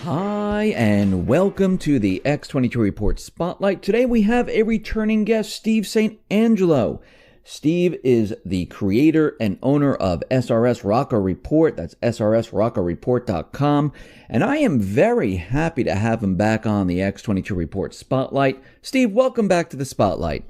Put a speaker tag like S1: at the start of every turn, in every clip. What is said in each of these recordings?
S1: Hi, and welcome to the X22 Report Spotlight. Today we have a returning guest, Steve St. Angelo. Steve is the creator and owner of SRS Rocker Report. That's srsrockerreport.com. And I am very happy to have him back on the X22 Report Spotlight. Steve, welcome back to the Spotlight.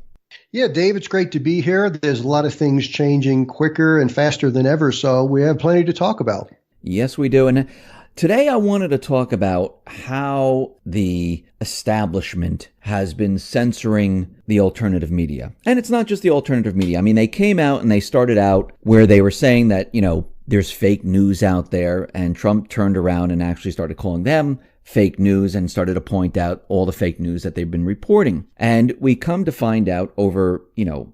S2: Yeah, Dave, it's great to be here. There's a lot of things changing quicker and faster than ever, so we have plenty to talk about.
S1: Yes, we do. And today I wanted to talk about how the establishment has been censoring the alternative media. And it's not just the alternative media. I mean, they came out and they started out where they were saying that, there's fake news out there, and Trump turned around and actually started calling them fake news and started to point out all the fake news that they've been reporting. And we come to find out over,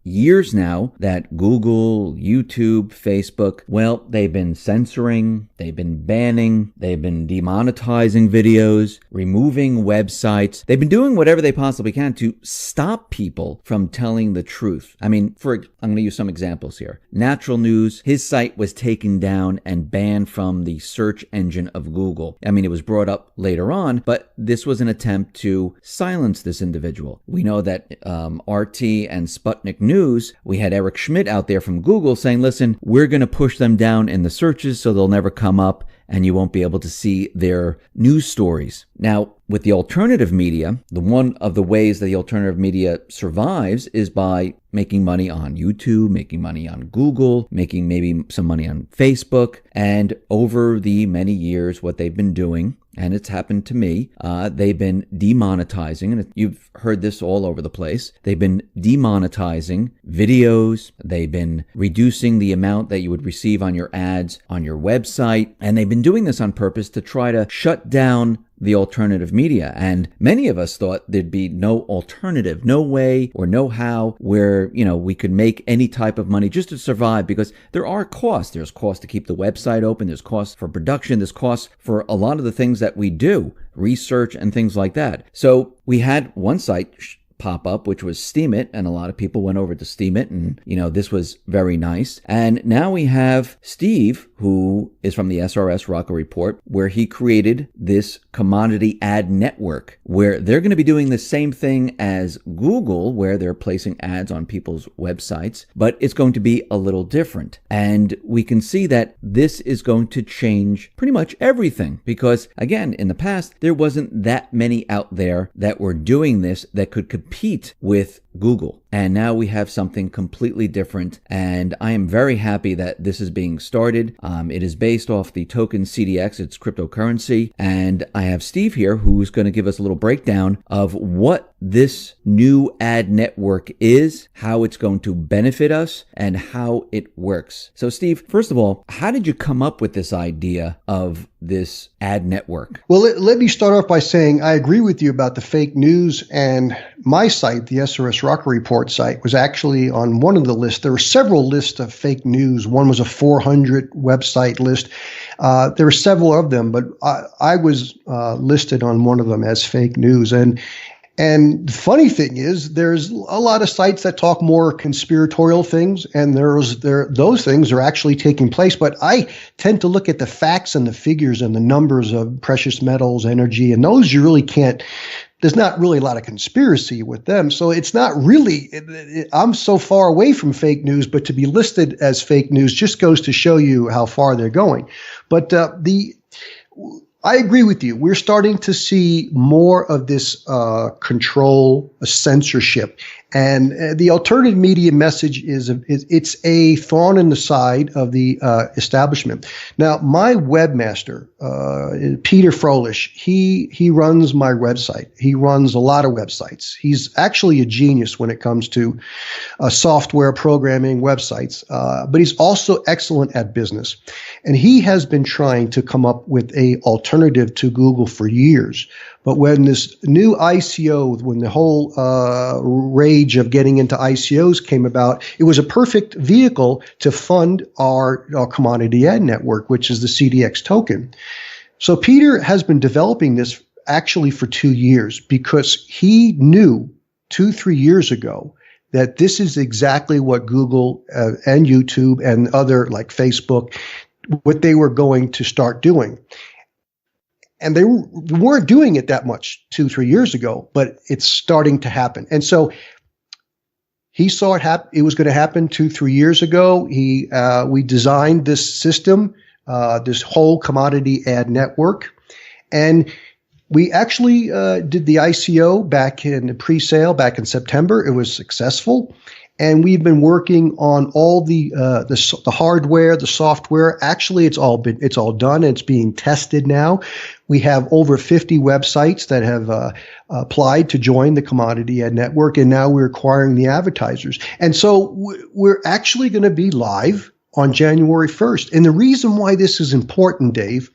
S1: years now that Google, YouTube, Facebook, well, they've been censoring, they've been banning, they've been demonetizing videos, removing websites. They've been doing whatever they possibly can to stop people from telling the truth. I mean, I'm going to use some examples here. Natural News, his site was taken down and banned from the search engine of Google. I mean, it was brought up later on, but this was an attempt to silence this individual. We know that RT and Sputnik News, we had Eric Schmidt out there from Google saying, listen, we're going to push them down in the searches so they'll never come up and you won't be able to see their news stories. Now, with the alternative media, one of the ways that the alternative media survives is by making money on YouTube, making money on Google, making maybe some money on Facebook. And over the many years, what they've been doing, and it's happened to me, they've been demonetizing, and you've heard this all over the place, they've been demonetizing videos, they've been reducing the amount that you would receive on your ads on your website, and they've been doing this on purpose to try to shut down the alternative media. And many of us thought there'd be no alternative, no way or no how where, we could make any type of money just to survive, because there are costs. There's costs to keep the website open. There's costs for production. There's costs for a lot of the things that we do, research and things like that. So we had one site pop up, which was Steemit, and a lot of people went over to Steemit, and this was very nice. And now we have Steve, who is from the SRS Rocker Report, where he created this commodity ad network where they're going to be doing the same thing as Google, where they're placing ads on people's websites, but it's going to be a little different. And we can see that this is going to change pretty much everything, because again, in the past, there wasn't that many out there that were doing this that could compete with Google. And now we have something completely different. And I am very happy that this is being started. It is based off the token CDX. It's cryptocurrency. And I have Steve here who's going to give us a little breakdown of what this new ad network is, how it's going to benefit us, and how it works. So Steve, first of all, how did you come up with this idea of this ad network?
S2: Well, let me start off by saying I agree with you about the fake news, and my site, the SRS Rocker Report site, was actually on one of the lists. There were several lists of fake news. One was a 400 website list. There were several of them, but I was listed on one of them as fake news. And the funny thing is, there's a lot of sites that talk more conspiratorial things, and those things are actually taking place. But I tend to look at the facts and the figures and the numbers of precious metals, energy, and those you really can't. There's not really a lot of conspiracy with them. So it's not really, I'm so far away from fake news, but to be listed as fake news just goes to show you how far they're going. But I agree with you. We're starting to see more of this control, censorship. And the alternative media message it's a thorn in the side of the establishment. Now, my webmaster, Peter Froelich, he runs my website. He runs a lot of websites. He's actually a genius when it comes to software programming websites, but he's also excellent at business. And he has been trying to come up with a alternative to Google for years. But when this new ICO, when the whole rage of getting into ICOs came about, it was a perfect vehicle to fund our commodity ad network, which is the CDX token. So Peter has been developing this actually for 2 years because he knew 2-3 years ago that this is exactly what Google and YouTube and other like Facebook, what they were going to start doing. And they weren't doing it that much 2-3 years ago, but it's starting to happen. And so he saw it was going to happen 2-3 years ago. We designed this system, this whole commodity ad network, and we actually did the ICO back in the pre-sale back in September. It was successful, and we've been working on all the hardware, the software. Actually, it's all done. It's being tested now. We have over 50 websites that have applied to join the commodity ad network, and now we're acquiring the advertisers. And so we're actually going to be live on January 1st. And the reason why this is important, Dave,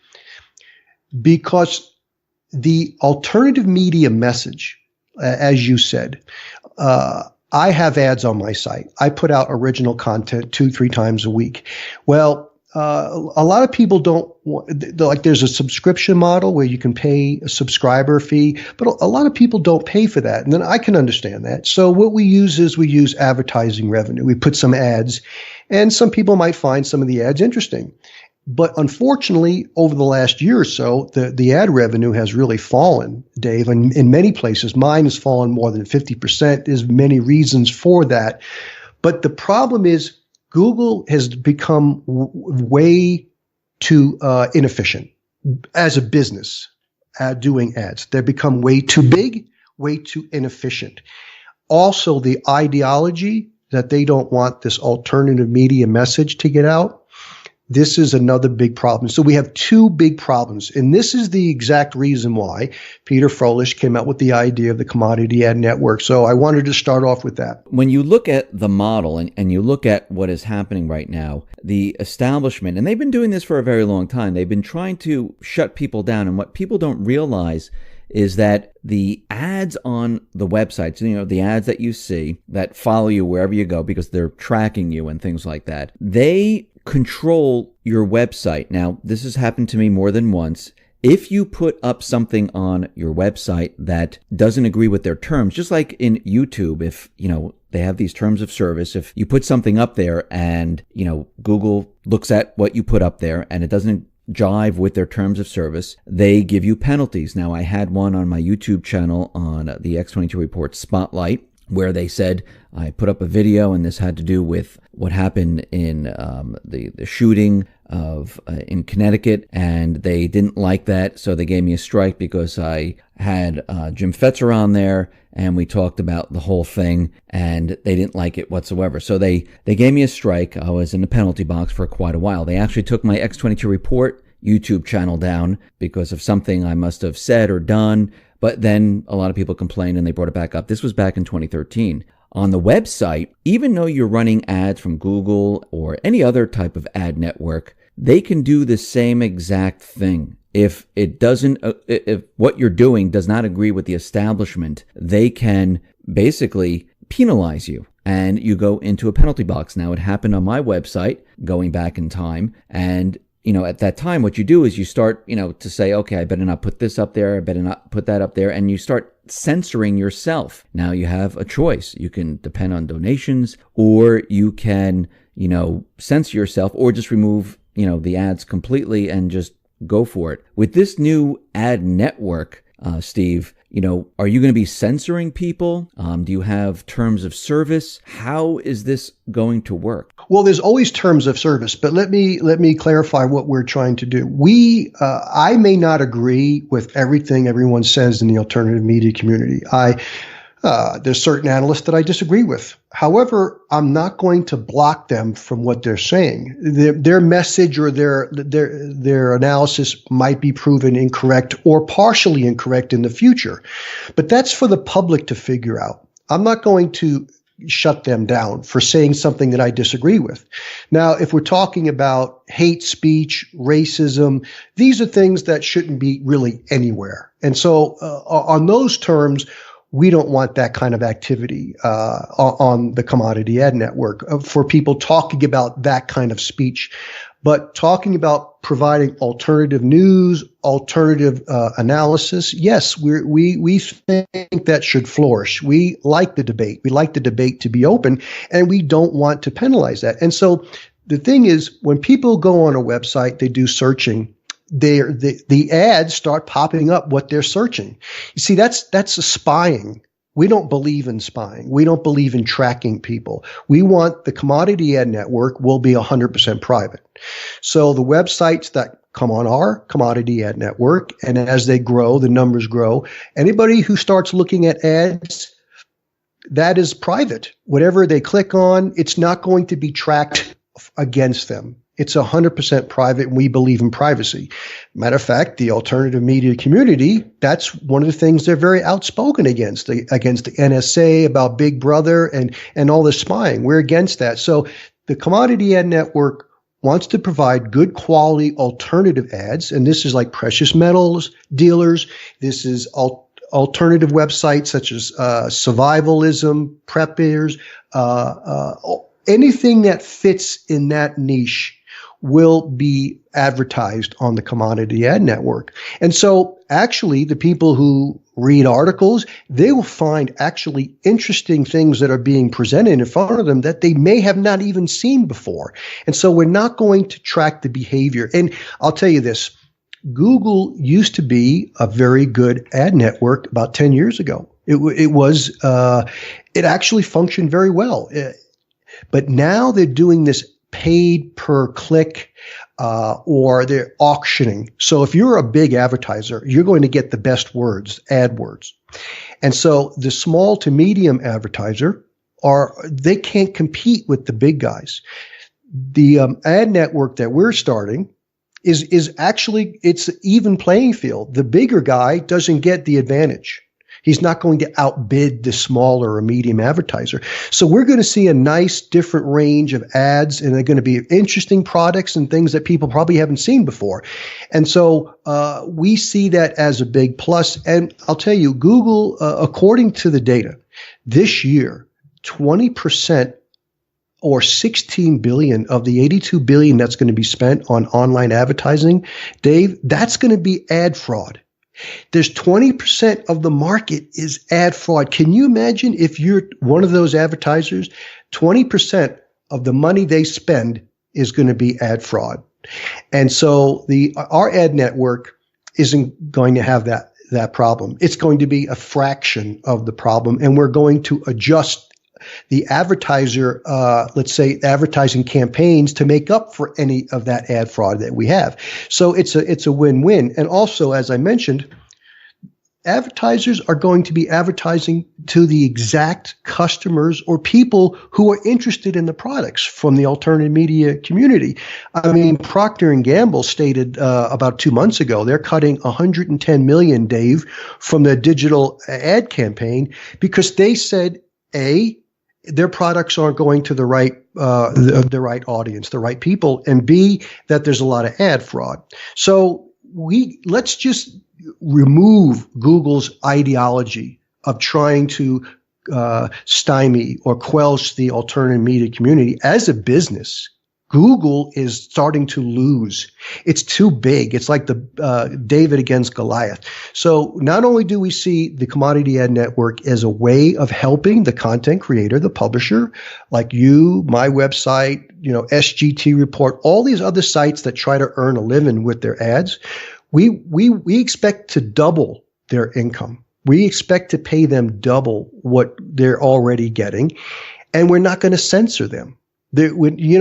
S2: because the alternative media message, as you said, I have ads on my site. I put out original content 2-3 times a week. Well, a lot of people don't like. There's a subscription model where you can pay a subscriber fee, but a lot of people don't pay for that. And then I can understand that. So what we use advertising revenue. We put some ads, and some people might find some of the ads interesting. But unfortunately, over the last year or so, the ad revenue has really fallen, Dave. And in many places, mine has fallen more than 50%. There's many reasons for that. But the problem is Google has become way too inefficient as a business at doing ads. They've become way too big, way too inefficient. Also, the ideology that they don't want this alternative media message to get out. This is another big problem. So we have two big problems. And this is the exact reason why Peter Froelich came out with the idea of the commodity ad network. So I wanted to start off with that.
S1: When you look at the model and you look at what is happening right now, the establishment, and they've been doing this for a very long time, they've been trying to shut people down. And what people don't realize is that the ads on the websites, the ads that you see that follow you wherever you go because they're tracking you and things like that, they control your website. Now, this has happened to me more than once. If you put up something on your website that doesn't agree with their terms, just like in YouTube, if, they have these terms of service, if you put something up there and, Google looks at what you put up there and it doesn't jive with their terms of service, they give you penalties. Now, I had one on my YouTube channel on the X22 Report Spotlight, where they said I put up a video, and this had to do with what happened in the shooting of in Connecticut, and they didn't like that, so they gave me a strike because I had Jim Fetzer on there, and we talked about the whole thing, and they didn't like it whatsoever. So they gave me a strike. I was in the penalty box for quite a while. They actually took my X22 Report YouTube channel down because of something I must have said or done. But then a lot of people complained and they brought it back up. This was back in 2013. On the website, even though you're running ads from Google or any other type of ad network, they can do the same exact thing. If if what you're doing does not agree with the establishment, they can basically penalize you and you go into a penalty box. Now, it happened on my website going back in time, and at that time, what you do is you start, to say, okay, I better not put this up there. I better not put that up there. And you start censoring yourself. Now you have a choice. You can depend on donations, or you can, censor yourself, or just remove, the ads completely and just go for it. With this new ad network, Steve, are you going to be censoring people? Do you have terms of service? How is this going to work?
S2: Well, there's always terms of service, but let me clarify what we're trying to do. I may not agree with everything everyone says in the alternative media community. There's certain analysts that I disagree with. However, I'm not going to block them from what they're saying. Their message or their analysis might be proven incorrect or partially incorrect in the future. But that's for the public to figure out. I'm not going to shut them down for saying something that I disagree with. Now, if we're talking about hate speech, racism, these are things that shouldn't be really anywhere. And so on those terms, we don't want that kind of activity on the commodity ad network for people talking about that kind of speech. But talking about providing alternative news, alternative analysis, yes, we think that should flourish. We like the debate. We like the debate to be open, and we don't want to penalize that. And so the thing is, when people go on a website, they do searching. the ads start popping up what they're searching. You see, that's a spying. We don't believe in spying. We don't believe in tracking people. We want the commodity ad network will be 100% private. So the websites that come on our commodity ad network, and as they grow, the numbers grow, anybody who starts looking at ads, that is private. Whatever they click on, it's not going to be tracked against them. It's 100% private, and we believe in privacy. Matter of fact, the alternative media community, that's one of the things they're very outspoken against the NSA, about Big Brother and all this spying. We're against that. So the commodity ad network wants to provide good quality alternative ads, and this is like precious metals dealers. This is alternative websites such as survivalism, preppers, anything that fits in that niche will be advertised on the commodity ad network. And so actually the people who read articles, they will find actually interesting things that are being presented in front of them that they may have not even seen before. And so we're not going to track the behavior. And I'll tell you this, Google used to be a very good ad network about 10 years ago. It actually functioned very well. But now they're doing this paid per click, or they're auctioning. So if you're a big advertiser, you're going to get the best words, AdWords. And so the small to medium advertiser they can't compete with the big guys. The ad network that we're starting is actually, it's an even playing field. The bigger guy doesn't get the advantage. He's not going to outbid the smaller or medium advertiser. So we're going to see a nice different range of ads, and they're going to be interesting products and things that people probably haven't seen before. And so we see that as a big plus. And I'll tell you, Google, according to the data, this year, 20% or 16 billion of the 82 billion that's going to be spent on online advertising, Dave, that's going to be ad fraud. There's 20% of the market is ad fraud. Can you imagine if you're one of those advertisers, 20% of the money they spend is going to be ad fraud. And so our ad network isn't going to have that problem. It's going to be a fraction of the problem, and we're going to adjust the advertiser, let's say advertising campaigns, to make up for any of that ad fraud that we have. So it's a win-win. And also, as I mentioned, advertisers are going to be advertising to the exact customers or people who are interested in the products from the alternative media community. I mean, Procter & Gamble stated about 2 months ago, they're cutting $110 million, Dave, from the digital ad campaign because they said, their products aren't going to the right audience, the right people, and B, that there's a lot of ad fraud. So let's just remove Google's ideology of trying to stymie or quelch the alternative media community. As a business, Google is starting to lose. It's too big. It's like the David against Goliath. So not only do we see the commodity ad network as a way of helping the content creator, the publisher, like you, my website, SGT Report, all these other sites that try to earn a living with their ads, we expect to double their income. We expect to pay them double what they're already getting, and we're not going to censor them. You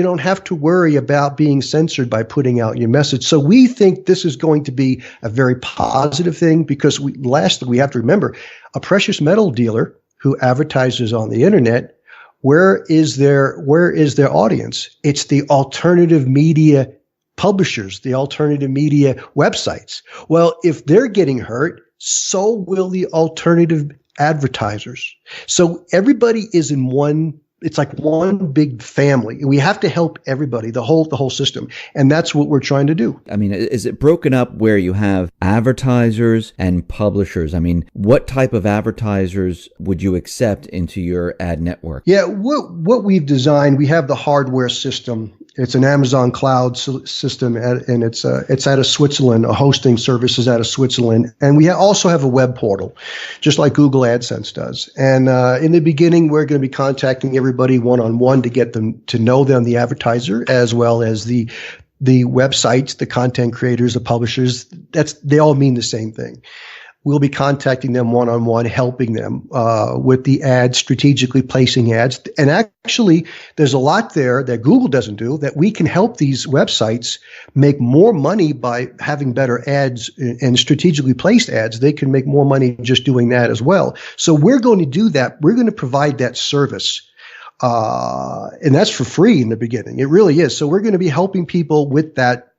S2: don't have to worry about being censored by putting out your message. So we think this is going to be a very positive thing because lastly, we have to remember a precious metal dealer who advertises on the internet. Where is their audience? It's the alternative media publishers, the alternative media websites. Well, if they're getting hurt, so will the alternative advertisers. So everybody is in one. It's like one big family. We have to help everybody, the whole system. And that's what we're trying to do.
S1: I mean, is it broken up where you have advertisers and publishers? I mean, what type of advertisers would you accept into your ad network?
S2: Yeah, what we've designed, we have the hardware system. It's an Amazon cloud system, and it's out of Switzerland. A hosting service is out of Switzerland, and we also have a web portal, just like Google AdSense does. And in the beginning, we're going to be contacting everybody one-on-one to get them to know them, the advertiser, as well as the the websites, the content creators, the publishers, they all mean the same thing. We'll be contacting them one-on-one, helping them with the ads, strategically placing ads. And actually, there's a lot there that Google doesn't do that we can help these websites make more money by having better ads and strategically placed ads. They can make more money just doing that as well. So we're going to do that. We're going to provide that service. And that's for free in the beginning. It really is. So we're going to be helping people with that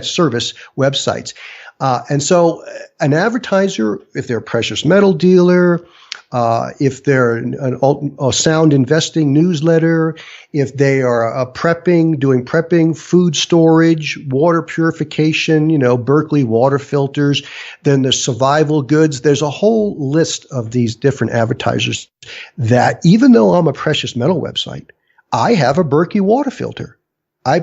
S2: service, websites. And so an advertiser, if they're a precious metal dealer, if they're a sound investing newsletter, if they are doing prepping, food storage, water purification, Berkeley water filters, then the survival goods, there's a whole list of these different advertisers that even though I'm a precious metal website, I have a Berkeley water filter. I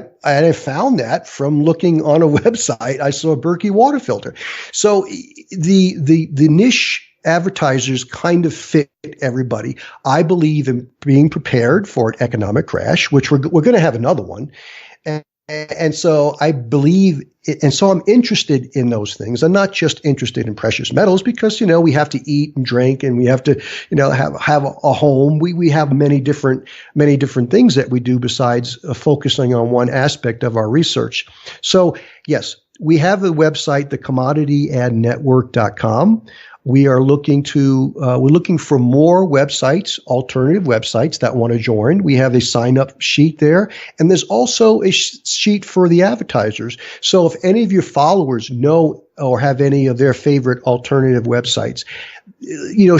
S2: found that from looking on a website. I saw a Berkey water filter. So the niche advertisers kind of fit everybody. I believe in being prepared for an economic crash, which we're going to have another one. And so I believe it, and so I'm interested in those things. I'm not just interested in precious metals because, we have to eat and drink and we have to, have a home. We have many different things that we do besides focusing on one aspect of our research. So yes, we have a website, thecommodityadnetwork.com. We are looking for more websites, alternative websites that want to join. We have a sign-up sheet there, and there's also a sheet for the advertisers. So if any of your followers know or have any of their favorite alternative websites,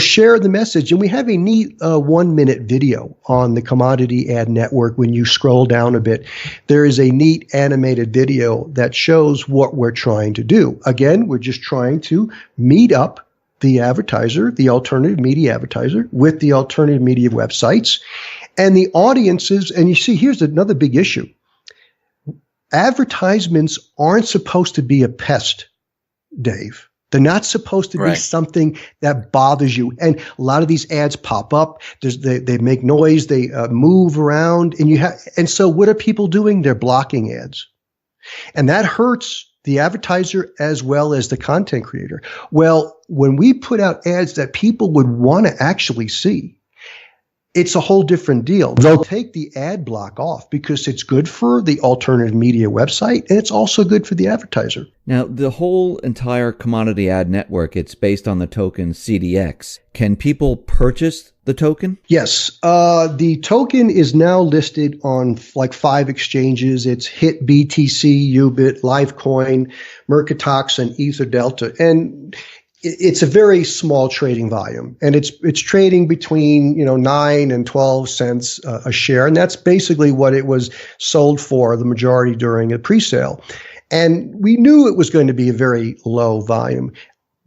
S2: share the message. And we have a neat 1-minute video on the Commodity Ad Network. When you scroll down a bit, there is a neat animated video that shows what we're trying to do. Again, we're just trying to meet up the advertiser, the alternative media advertiser, with the alternative media websites and the audiences. And you see, here's another big issue. Advertisements aren't supposed to be a pest, Dave. They're not supposed to be something that bothers you. And a lot of these ads pop up. They make noise. They move around. And so what are people doing? They're blocking ads. And that hurts the advertiser as well as the content creator. Well, when we put out ads that people would want to actually see, it's a whole different deal. They'll take the ad block off because it's good for the alternative media website and it's also good for the advertiser.
S1: Now, the whole entire commodity ad network, it's based on the token CDX. Can people purchase the token?
S2: Yes. The token is now listed on like 5 exchanges. It's HIT, BTC, Ubit, Livecoin, Mercatox, and EtherDelta. And it's a very small trading volume, and it's trading between 9 and 12 cents a share, and that's basically what it was sold for, the majority during a pre-sale. And we knew it was going to be a very low volume,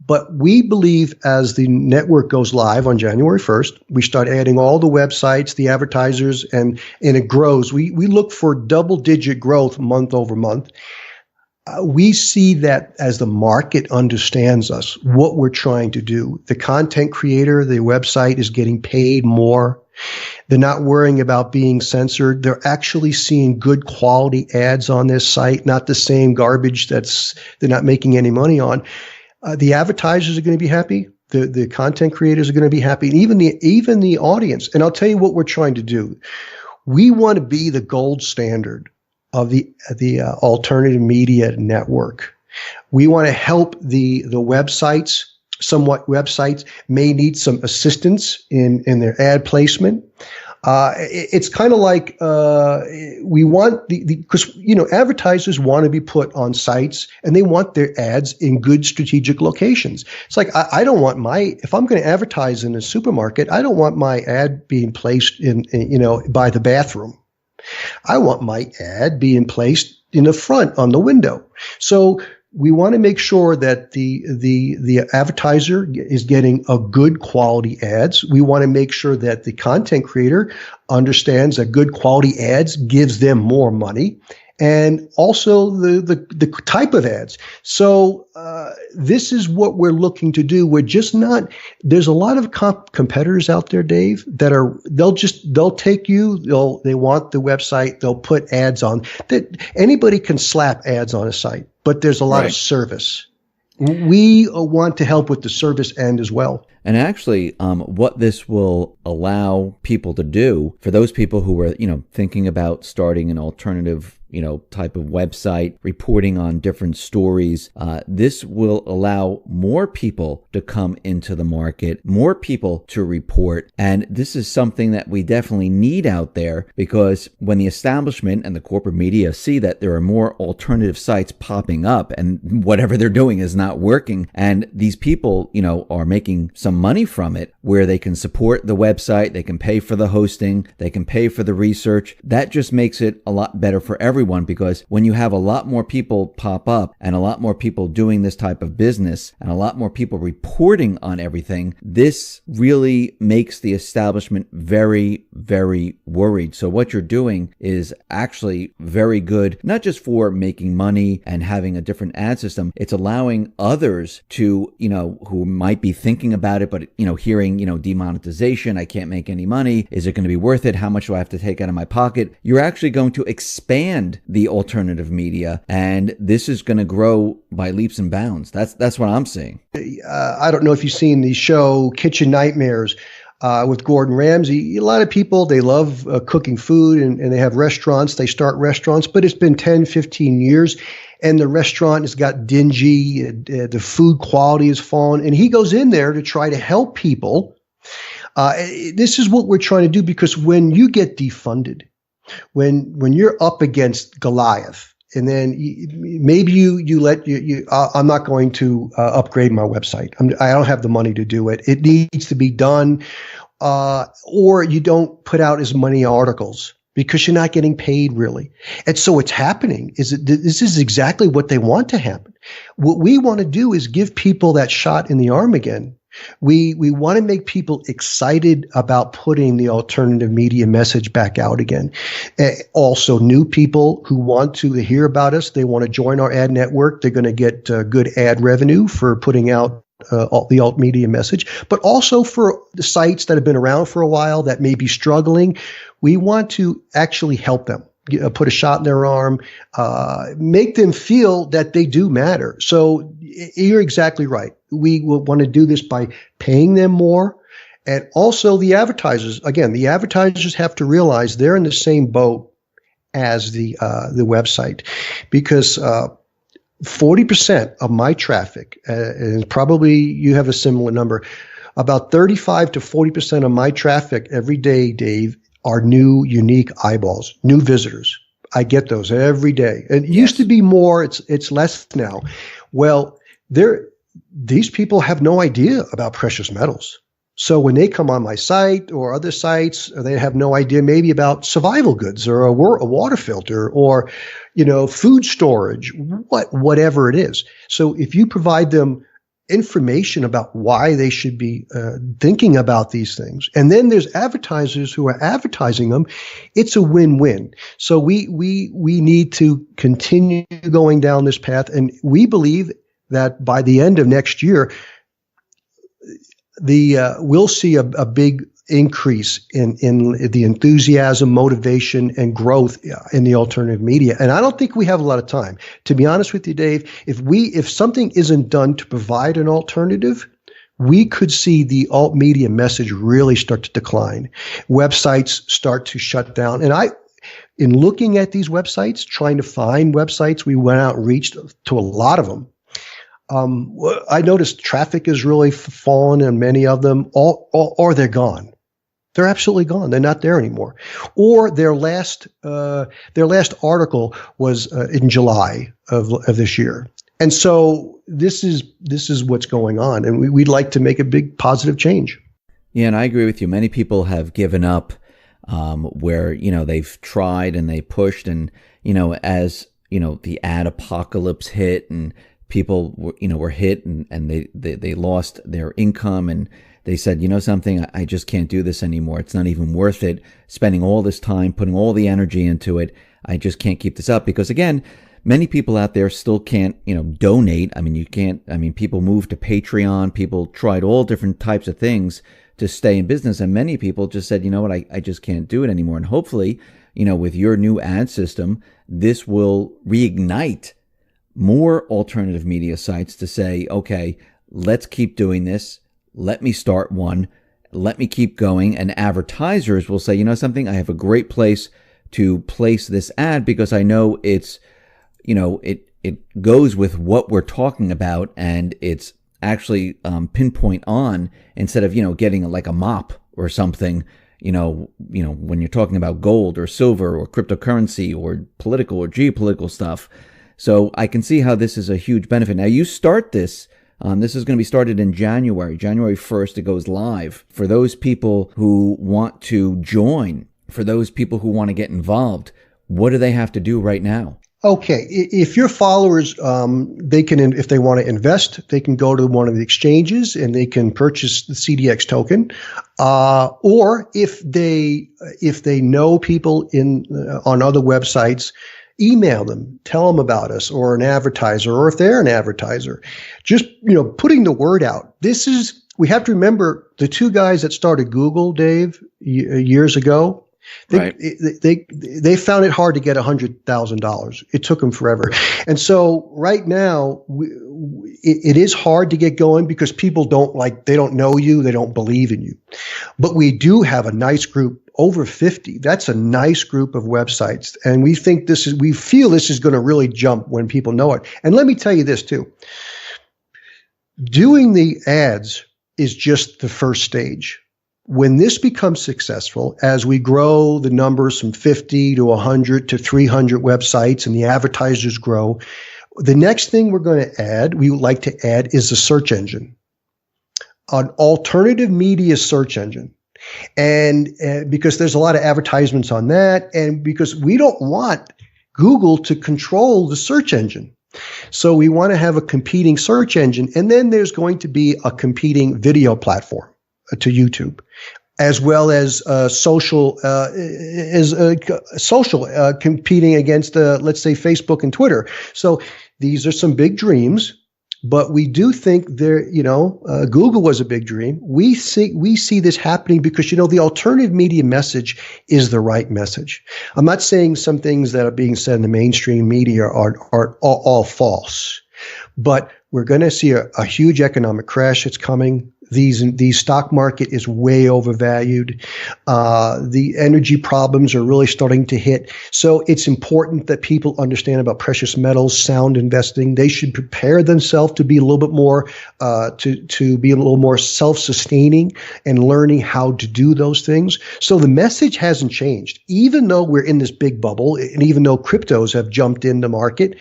S2: but we believe as the network goes live on January 1st, we start adding all the websites, the advertisers, and it grows. We look for double-digit growth month over month. We see that as the market understands us, what we're trying to do. The content creator, the website is getting paid more. They're not worrying about being censored. They're actually seeing good quality ads on this site, not the same garbage they're not making any money on. The advertisers are going to be happy. The content creators are going to be happy, and even the audience. And I'll tell you what we're trying to do. We want to be the gold standard of the alternative media network. We want to help the websites. Somewhat websites may need some assistance in their ad placement. It's kind of like we want because advertisers want to be put on sites and they want their ads in good strategic locations. It's like I don't want if I'm going to advertise in a supermarket, I don't want my ad being placed in by the bathroom. I want my ad being placed in the front on the window. So we want to make sure that the advertiser is getting a good quality ads. We want to make sure that the content creator understands that good quality ads gives them more money. and also the type of ads. So this is what we're looking to do. We're just not. There's a lot of competitors out there, Dave, that they'll take you. They want the website. They'll put ads on. That anybody can slap ads on a site, but there's a lot of service. We want to help with the service end as well.
S1: And actually, what this will allow people to do, for those people who are, thinking about starting an alternative, type of website, reporting on different stories, this will allow more people to come into the market, more people to report. And this is something that we definitely need out there, because when the establishment and the corporate media see that there are more alternative sites popping up and whatever they're doing is not working, and these people, are making some money from it, where they can support the website, they can pay for the hosting, they can pay for the research, that just makes it a lot better for everyone. Because when you have a lot more people pop up and a lot more people doing this type of business and a lot more people reporting on everything, this really makes the establishment very, very worried. So what you're doing is actually very good, not just for making money and having a different ad system, it's allowing others to, who might be thinking about it, but, hearing, demonetization, I can't make any money. Is it going to be worth it? How much do I have to take out of my pocket? You're actually going to expand the alternative media, and this is going to grow by leaps and bounds. That's what I'm seeing.
S2: I don't know if you've seen the show Kitchen Nightmares with Gordon Ramsay. A lot of people, they love cooking food, and they have restaurants. They start restaurants, but it's been 10, 15 years, and the restaurant has got dingy. The food quality has fallen, and he goes in there to try to help people. This is what we're trying to do, because when you get defunded, when you're up against Goliath, and then maybe I'm not going to upgrade my website. I don't have the money to do it. It needs to be done, or you don't put out as many articles because you're not getting paid really. And so what's happening is that this is exactly what they want to happen. What we want to do is give people that shot in the arm again. We want to make people excited about putting the alternative media message back out again. Also, new people who want to hear about us, they want to join our ad network. They're going to get good ad revenue for putting out the alt media message, but also for the sites that have been around for a while that may be struggling. We want to actually help them. Put a shot in their arm, make them feel that they do matter. So you're exactly right. We will want to do this by paying them more. And also the advertisers, again, the advertisers have to realize they're in the same boat as the website, because 40% of my traffic, and probably you have a similar number, about 35 to 40% of my traffic every day, Dave, are new, unique eyeballs, new visitors. I get those every day. It used to be more, it's less now. Well, these people have no idea about precious metals. So when they come on my site or other sites, they have no idea maybe about survival goods or a water filter or, food storage, whatever it is. So if you provide them information about why they should be thinking about these things, and then there's advertisers who are advertising them, it's a win-win. So we need to continue going down this path, and we believe that by the end of next year, we'll see a big increase in the enthusiasm, motivation, and growth in the alternative media. And I don't think we have a lot of time. To be honest with you, Dave, if something isn't done to provide an alternative, we could see the alt media message really start to decline. Websites start to shut down. And in looking at these websites, trying to find websites, we went out and reached to a lot of them. I noticed traffic has really fallen in many of them, or they're gone. They're absolutely gone. They're not there anymore. Or their last article was in July of this year. And so this is what's going on, and we'd like to make a big positive change.
S1: Yeah, and I agree with you. Many people have given up, where they've tried and they pushed, and as the ad apocalypse hit and people were hit and they lost their income, and they said, something, I just can't do this anymore. It's not even worth it spending all this time, putting all the energy into it. I just can't keep this up because, again, many people out there still can't, donate. I mean, people moved to Patreon. People tried all different types of things to stay in business. And many people just said, you know what, I just can't do it anymore. And hopefully, with your new ad system, this will reignite more alternative media sites to say, okay, let's keep doing this. Let me start one. Let me keep going. And advertisers will say, something, I have a great place to place this ad because I know it's, it goes with what we're talking about, and it's actually pinpoint on instead of, getting like a mop or something, when you're talking about gold or silver or cryptocurrency or political or geopolitical stuff. So I can see how this is a huge benefit. Now you start this. This is going to be started in January 1st. It goes live. For those people who want to join, for those people who want to get involved, what do they have to do right now?
S2: Okay, if your followers, they can, if they want to invest, they can go to one of the exchanges and they can purchase the CDX token. Or if they know people on other websites, email them, tell them about us, or an advertiser, or if they're an advertiser, just putting the word out. We have to remember the two guys that started Google, Dave, years ago. They found it hard to get $100,000. It took them forever. And so right now, it is hard to get going because people they don't know you. They don't believe in you. But we do have a nice group, over 50. That's a nice group of websites. And we feel this is going to really jump when people know it. And let me tell you this too. Doing the ads is just the first stage. When this becomes successful, as we grow the numbers from 50 to 100 to 300 websites and the advertisers grow, the next thing we would like to add is a search engine, an alternative media search engine. And because there's a lot of advertisements on that, and because we don't want Google to control the search engine. So we want to have a competing search engine, and then there's going to be a competing video platform to YouTube, as well as social competing against, let's say, Facebook and Twitter. So these are some big dreams, but we do think Google was a big dream. We see this happening because, the alternative media message is the right message. I'm not saying some things that are being said in the mainstream media are all false, but we're going to see a huge economic crash that's coming. The stock market is way overvalued. The energy problems are really starting to hit. So it's important that people understand about precious metals, sound investing. They should prepare themselves to be a little bit more, to be a little more self-sustaining and learning how to do those things. So the message hasn't changed, even though we're in this big bubble, and even though cryptos have jumped in the market.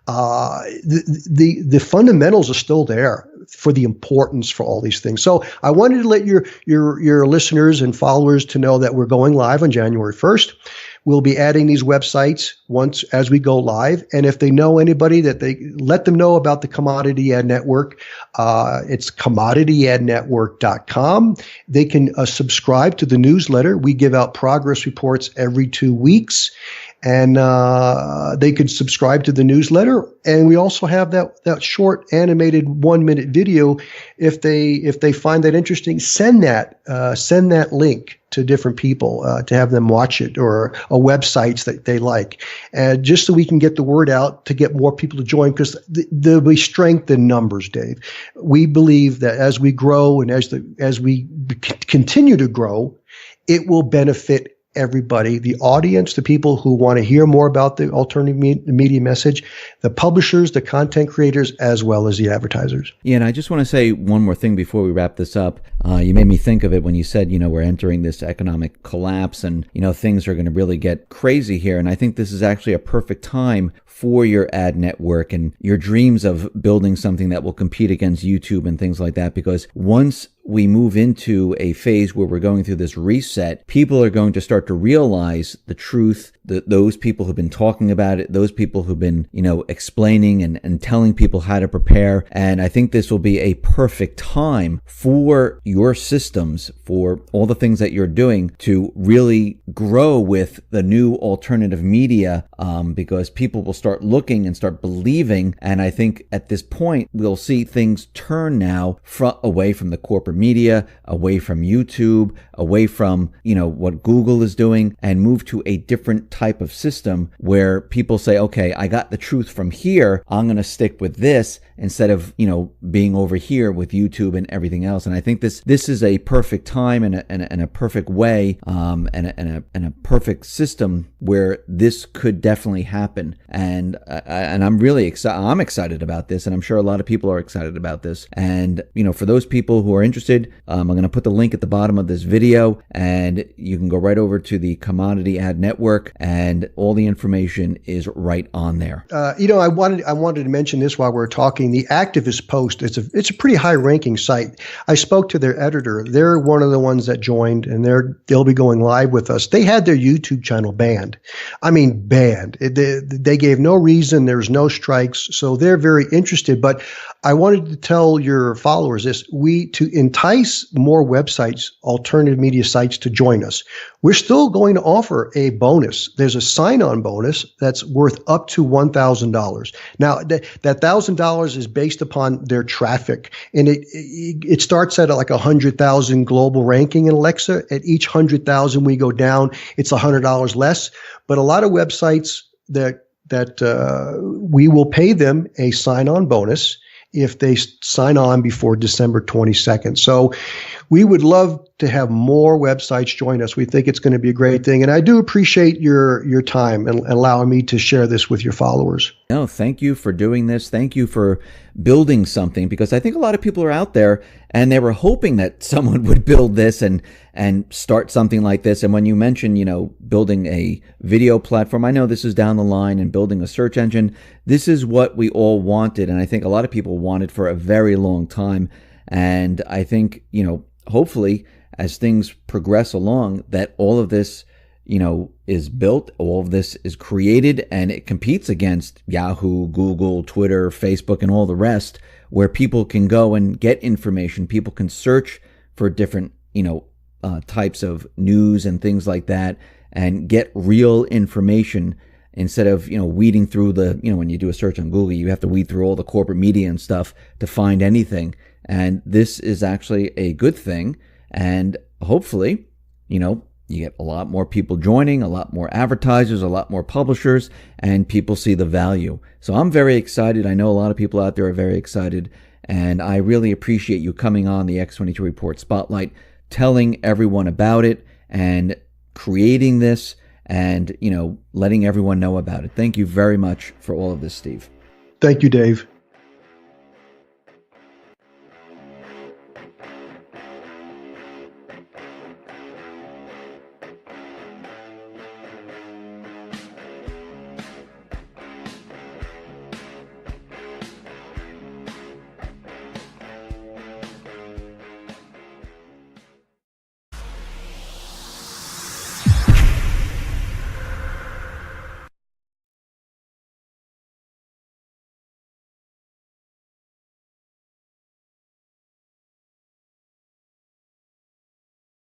S2: The fundamentals are still there for the importance for all these things. So I wanted to let your listeners and followers to know that we're going live on January 1st. We'll be adding these websites once as we go live. And if they know anybody, that they let them know about the Commodity Ad Network. It's commodityadnetwork.com. They can subscribe to the newsletter. We give out progress reports every 2 weeks. And they can subscribe to the newsletter, and we also have that short animated 1-minute video. If they find that interesting, send that link to different people to have them watch it, or websites that they like, and just so we can get the word out to get more people to join, because there'll be strength in numbers, Dave. We believe that as we grow and as we continue to grow, it will benefit everybody, the audience, the people who want to hear more about the alternative media message, the publishers, the content creators, as well as the advertisers.
S1: Yeah, and I just want to say one more thing before we wrap this up. You made me think of it when you said, we're entering this economic collapse and, things are going to really get crazy here. And I think this is actually a perfect time for your ad network and your dreams of building something that will compete against YouTube and things like that, because once we move into a phase where we're going through this reset, people are going to start to realize the truth those people who've been talking about it, those people who've been, explaining and telling people how to prepare. And I think this will be a perfect time for your systems, for all the things that you're doing to really grow with the new alternative media, because people will start looking and start believing. And I think at this point, we'll see things turn now away from the corporate media, away from YouTube, away from, what Google is doing, and move to a different type of system where people say, okay, I got the truth from here. I'm going to stick with this instead of, being over here with YouTube and everything else. And I think this is a perfect time and a perfect way, and a perfect system where this could definitely happen. And I'm really excited. I'm excited about this, and I'm sure a lot of people are excited about this. And, for those people who are interested, I'm going to put the link at the bottom of this video, and you can go right over to the Commodity Ad Network, and all the information is right on there.
S2: I wanted to mention this while we're talking. The Activist Post, it's a pretty high-ranking site. I spoke to their editor. They're one of the ones that joined, and they'll be going live with us. They had their YouTube channel banned. I mean, banned. They gave no reason. There's no strikes, so they're very interested. But I wanted to tell your followers this: to entice more websites, alternative media sites to join us, we're still going to offer a bonus. There's a sign-on bonus that's worth up to $1,000. Now, that $1,000 is based upon their traffic, and it starts at like 100,000 global ranking in Alexa. At each 100,000 we go down, it's $100 less. But a lot of websites that we will pay them a sign-on bonus if they sign on before December 22nd. So we would love to have more websites join us. We think it's going to be a great thing. And I do appreciate your time and allowing me to share this with your followers.
S1: No, thank you for doing this. Thank you for building something, because I think a lot of people are out there and they were hoping that someone would build this and start something like this. And when you mentioned, building a video platform, I know this is down the line, and building a search engine, this is what we all wanted. And I think a lot of people wanted for a very long time. And I think, hopefully as things progress along, that all of this, is built, all of this is created, and it competes against Yahoo, Google, Twitter, Facebook, and all the rest, where people can go and get information. People can search for different, types of news and things like that, and get real information instead of, weeding through when you do a search on Google, you have to weed through all the corporate media and stuff to find anything. And this is actually a good thing. And hopefully, you get a lot more people joining, a lot more advertisers, a lot more publishers, and people see the value. So I'm very excited. I know a lot of people out there are very excited. And I really appreciate you coming on the X22 Report Spotlight, telling everyone about it and creating this and, letting everyone know about it. Thank you very much for all of this, Steve.
S2: Thank you, Dave.